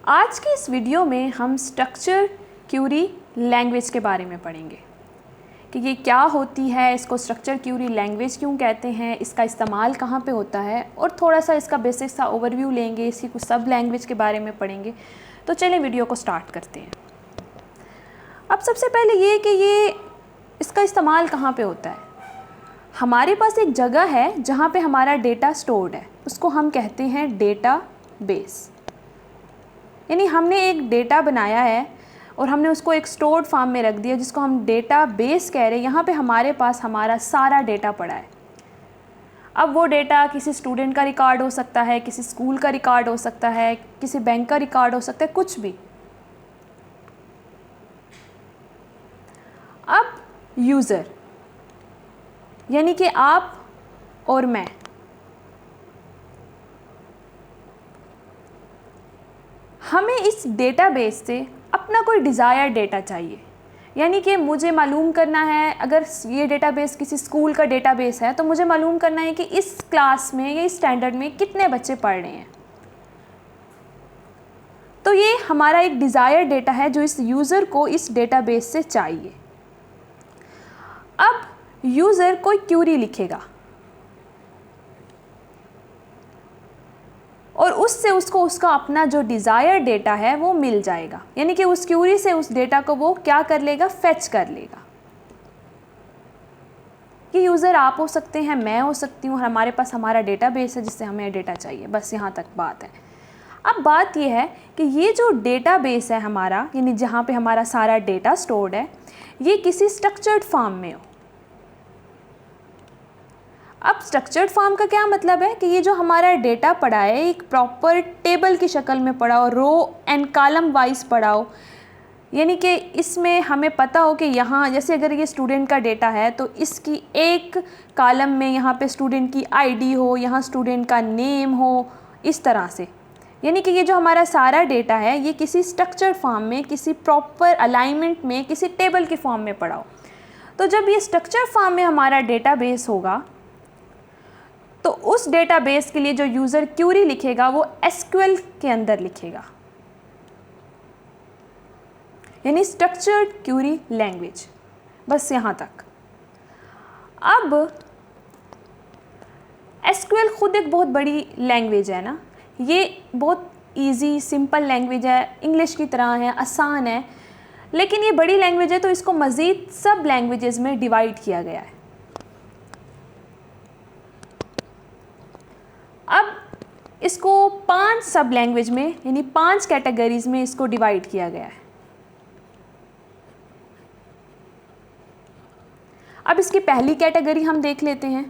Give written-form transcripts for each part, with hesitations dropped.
आज की इस वीडियो में हम स्ट्रक्चर क्यूरी लैंग्वेज के बारे में पढ़ेंगे कि ये क्या होती है, इसको स्ट्रक्चर क्यूरी लैंग्वेज क्यों कहते हैं, इसका इस्तेमाल कहाँ पे होता है और थोड़ा सा इसका बेसिक सा ओवरव्यू लेंगे, इसकी कुछ सब लैंग्वेज के बारे में पढ़ेंगे। तो चलें वीडियो को स्टार्ट करते हैं। अब सबसे पहले ये कि ये इसका इस्तेमाल कहाँ पे होता है। हमारे पास एक जगह है जहाँ पे हमारा डेटा स्टोर्ड है, उसको हम कहते हैं डेटा बेस। यानी हमने एक डेटा बनाया है और हमने उसको एक स्टोर्ड फॉर्म में रख दिया जिसको हम डेटा बेस कह रहे हैं। यहाँ पे हमारे पास हमारा सारा डेटा पड़ा है। अब वो डेटा किसी स्टूडेंट का रिकॉर्ड हो सकता है, किसी स्कूल का रिकॉर्ड हो सकता है, किसी बैंक का रिकॉर्ड हो सकता है, कुछ भी। अब यूज़र यानी कि आप और मैं, हमें इस डेटाबेस से अपना कोई डिज़ायर डेटा चाहिए। यानी कि मुझे मालूम करना है, अगर ये डेटाबेस किसी स्कूल का डेटाबेस है तो मुझे मालूम करना है कि इस क्लास में या इस स्टैंडर्ड में कितने बच्चे पढ़ रहे हैं। तो ये हमारा एक डिज़ायर डेटा है जो इस यूज़र को इस डेटाबेस से चाहिए। अब यूज़र कोई क्यूरी लिखेगा और उससे उसको उसका अपना जो डिज़ायर डेटा है वो मिल जाएगा। यानी कि उस क्यूरी से उस डेटा को वो क्या कर लेगा, फेच कर लेगा। ये यूज़र आप हो सकते हैं, मैं हो सकती हूँ, हमारे पास हमारा डेटाबेस है जिससे हमें डेटा चाहिए। बस यहाँ तक बात है। अब बात ये है कि ये जो डेटाबेस है हमारा, यानी जहाँ पे हमारा सारा डेटा स्टोर्ड है, ये किसी स्ट्रक्चर्ड फॉर्म में हो। अब स्ट्रक्चर्ड फॉर्म का क्या मतलब है कि ये जो हमारा डेटा पड़ा है एक प्रॉपर टेबल की शक्ल में पड़ा हो, रो एंड कॉलम वाइज पड़ा हो। यानी कि इसमें हमें पता हो कि यहाँ जैसे अगर ये स्टूडेंट का डेटा है तो इसकी एक कॉलम में यहाँ पे स्टूडेंट की आईडी हो, यहाँ स्टूडेंट का नेम हो, इस तरह से। यानी कि ये जो हमारा सारा डेटा है ये किसी स्ट्रक्चर्ड फॉर्म में, किसी प्रॉपर अलाइनमेंट में, किसी टेबल के फॉर्म में पड़ा हो। तो जब ये स्ट्रक्चर्ड फॉर्म में हमारा डेटाबेस होगा तो उस डेटाबेस के लिए जो यूज़र क्यूरी लिखेगा वो एसक्यूएल के अंदर लिखेगा, यानी स्ट्रक्चर्ड क्यूरी लैंग्वेज। बस यहाँ तक। अब एसक्यूएल खुद एक बहुत बड़ी लैंग्वेज है ना, ये बहुत इजी सिंपल लैंग्वेज है, इंग्लिश की तरह है, आसान है, लेकिन ये बड़ी लैंग्वेज है तो इसको मज़ीद सब लैंग्वेजेस में डिवाइड किया गया है। अब इसको 5 सब लैंग्वेज में यानी 5 कैटेगरीज में इसको डिवाइड किया गया है। अब इसकी पहली कैटेगरी हम देख लेते हैं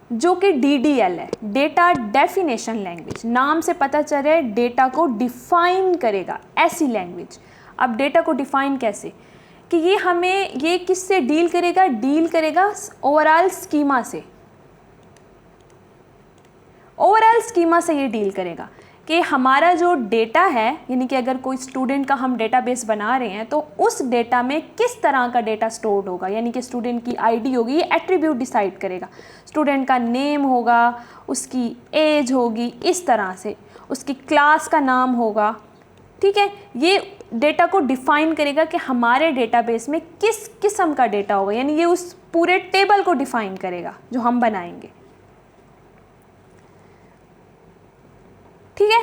जो कि DDL है, डेटा डेफिनेशन लैंग्वेज। नाम से पता चल रहा है डेटा को डिफाइन करेगा, ऐसी लैंग्वेज। अब डेटा को डिफाइन कैसे कि ये किससे डील करेगा ओवरऑल स्कीमा से। ओवरऑल स्कीमा से ये डील करेगा कि हमारा जो डेटा है, यानी कि अगर कोई स्टूडेंट का हम डेटाबेस बना रहे हैं तो उस डेटा में किस तरह का डेटा स्टोर्ड होगा। यानी कि स्टूडेंट की आईडी होगी, ये एट्रीब्यूट डिसाइड करेगा। स्टूडेंट का नेम होगा, उसकी एज होगी, इस तरह से उसकी क्लास का नाम होगा। ठीक है, ये डेटा को डिफाइन करेगा कि हमारे डेटाबेस में किस किस्म का डेटा होगा। यानी ये उस पूरे टेबल को डिफाइन करेगा जो हम बनाएंगे। ठीक है,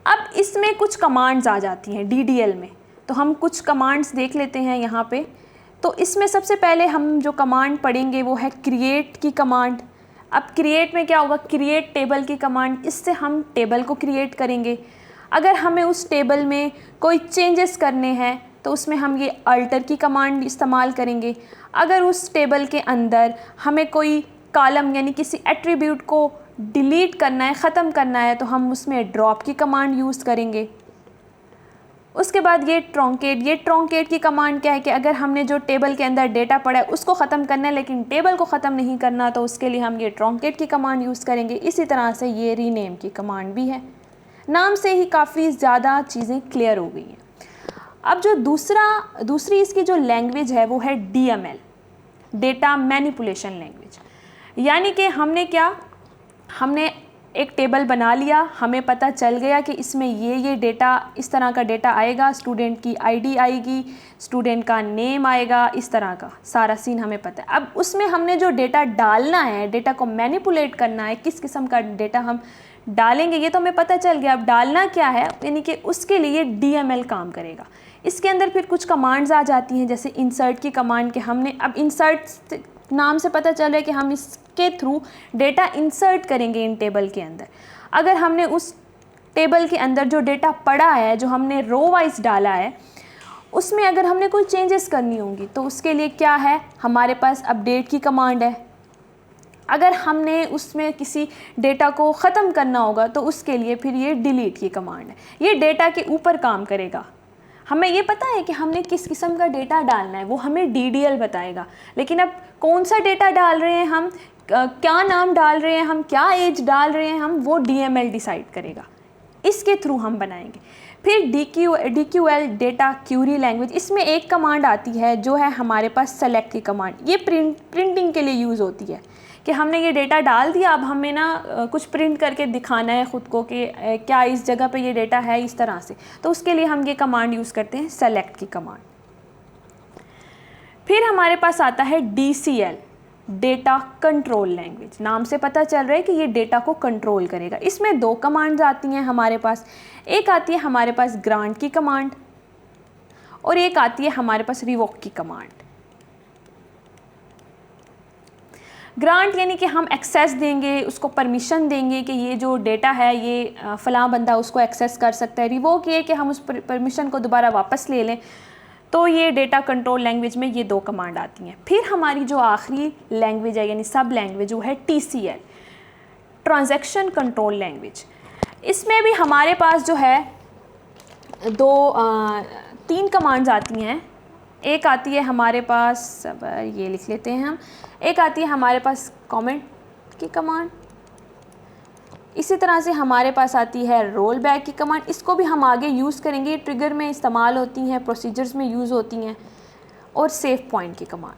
अब इसमें कुछ कमांड्स आ जाती हैं DDL में, तो हम कुछ कमांड्स देख लेते हैं यहाँ पे। तो इसमें सबसे पहले हम जो कमांड पढ़ेंगे वो है क्रिएट की कमांड। अब क्रिएट में क्या होगा, क्रिएट टेबल की कमांड। इससे हम टेबल को क्रिएट करेंगे। अगर हमें उस टेबल में कोई चेंजेस करने हैं तो उसमें हम ये अल्टर की कमांड इस्तेमाल करेंगे। अगर उस टेबल के अंदर हमें कोई कॉलम यानी किसी एट्रीब्यूट को डिलीट करना है, ख़त्म करना है, तो हम उसमें ड्रॉप की कमांड यूज़ करेंगे। उसके बाद ये ट्रंकेट की कमांड क्या है कि अगर हमने जो टेबल के अंदर डेटा पड़ा है उसको ख़त्म करना है लेकिन टेबल को ख़त्म नहीं करना, तो उसके लिए हम ये ट्रंकेट की कमांड यूज़ करेंगे। इसी तरह से ये रीनेम की कमांड भी है। नाम से ही काफ़ी ज़्यादा चीज़ें क्लियर हो गई हैं। अब जो दूसरी इसकी जो लैंग्वेज है वो है DML, डेटा मैनिपुलेशन लैंग्वेज। यानी कि हमने एक टेबल बना लिया, हमें पता चल गया कि इसमें ये डेटा, इस तरह का डेटा आएगा, स्टूडेंट की आईडी आएगी, स्टूडेंट का नेम आएगा, इस तरह का सारा सीन हमें पता है। अब उसमें हमने जो डेटा डालना है, डेटा को मैनिपुलेट करना है, किस किस्म का डेटा हम डालेंगे ये तो हमें पता चल गया। अब डालना क्या है, यानी कि उसके लिए DML काम करेगा। इसके अंदर फिर कुछ कमांड्स आ जाती हैं, जैसे इंसर्ट की कमांड के हमने, अब इंसर्ट नाम से पता चल रहा है कि हम इसके थ्रू डेटा इंसर्ट करेंगे इन टेबल के अंदर। अगर हमने उस टेबल के अंदर जो डेटा पड़ा है, जो हमने रो वाइज डाला है, उसमें अगर हमने कोई चेंजेस करनी होंगी तो उसके लिए क्या है, हमारे पास अपडेट की कमांड है। अगर हमने उसमें किसी डेटा को ख़त्म करना होगा तो उसके लिए फिर ये डिलीट की कमांड है। ये डेटा के ऊपर काम करेगा। हमें ये पता है कि हमने किस किस्म का डेटा डालना है, वो हमें DDL बताएगा। लेकिन अब कौन सा डेटा डाल रहे हैं हम, क्या नाम डाल रहे हैं हम, क्या एज डाल रहे हैं हम, वो DML डिसाइड करेगा। इसके थ्रू हम बनाएंगे। फिर DQL डेटा क्यूरी लैंग्वेज, इसमें एक कमांड आती है जो है हमारे पास सेलेक्ट की कमांड। ये प्रिंटिंग के लिए यूज़ होती है कि हमने ये डेटा डाल दिया, अब हमें ना कुछ प्रिंट करके दिखाना है ख़ुद को कि क्या इस जगह पे ये डेटा है, इस तरह से। तो उसके लिए हम ये कमांड यूज़ करते हैं, सेलेक्ट की कमांड। फिर हमारे पास आता है DCL डेटा कंट्रोल लैंग्वेज। नाम से पता चल रहा है कि ये डेटा को कंट्रोल करेगा। इसमें 2 कमांड्स आती हैं हमारे पास। एक आती है हमारे पास ग्रांट की कमांड और एक आती है हमारे पास रिवोक की कमांड। ग्रांट यानी कि हम एक्सेस देंगे, उसको परमिशन देंगे कि ये जो डेटा है ये फ़लाँ बंदा उसको एक्सेस कर सकता है। रिवोक ये कि हम उस परमिशन को दोबारा वापस ले लें। तो ये डेटा कंट्रोल लैंग्वेज में ये 2 कमांड आती हैं। फिर हमारी जो आखिरी लैंग्वेज है यानी सब लैंग्वेज, वो है TCL ट्रांजैक्शन कंट्रोल लैंग्वेज। इसमें भी हमारे पास जो है 3 कमांड्स आती हैं। एक आती है हमारे पास, अब ये लिख लेते हैं हम, एक आती है हमारे पास कमेंट की कमांड। इसी तरह से हमारे पास आती है रोल बैक की कमांड। इसको भी हम आगे यूज़ करेंगे, ट्रिगर में इस्तेमाल होती हैं, प्रोसीजर्स में यूज़ होती हैं। और सेव पॉइंट की कमांड।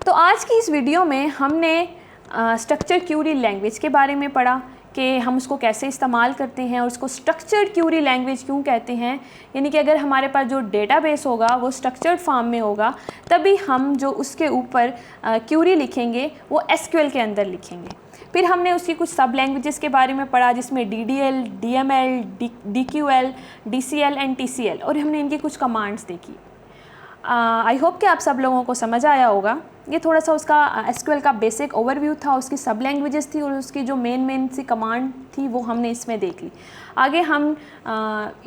तो आज की इस वीडियो में हमने स्ट्रक्चर क्यूरी लैंग्वेज के बारे में पढ़ा कि हम उसको कैसे इस्तेमाल करते हैं और उसको स्ट्रक्चर्ड क्यूरी लैंग्वेज क्यों कहते हैं। यानी कि अगर हमारे पास जो डेटाबेस होगा वो स्ट्रक्चर्ड फॉर्म में होगा, तभी हम जो उसके ऊपर क्यूरी लिखेंगे वो SQL के अंदर लिखेंगे। फिर हमने उसकी कुछ सब लैंग्वेजेस के बारे में पढ़ा, जिसमें DDL, DML, DQL, DCL and TCL, और हमने इनकी कुछ कमांड्स देखी। आई होप कि आप सब लोगों को समझ आया होगा। ये थोड़ा सा उसका SQL का बेसिक ओवरव्यू था, उसकी सब लैंग्वेजेस थी और उसकी जो मेन सी कमांड थी वो हमने इसमें देख ली। आगे हम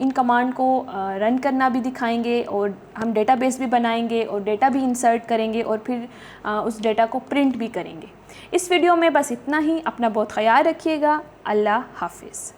इन कमांड को रन करना भी दिखाएंगे और हम डेटाबेस भी बनाएंगे और डेटा भी इंसर्ट करेंगे और फिर उस डेटा को प्रिंट भी करेंगे। इस वीडियो में बस इतना ही। अपना बहुत ख्याल रखिएगा। अल्लाह हाफिज़।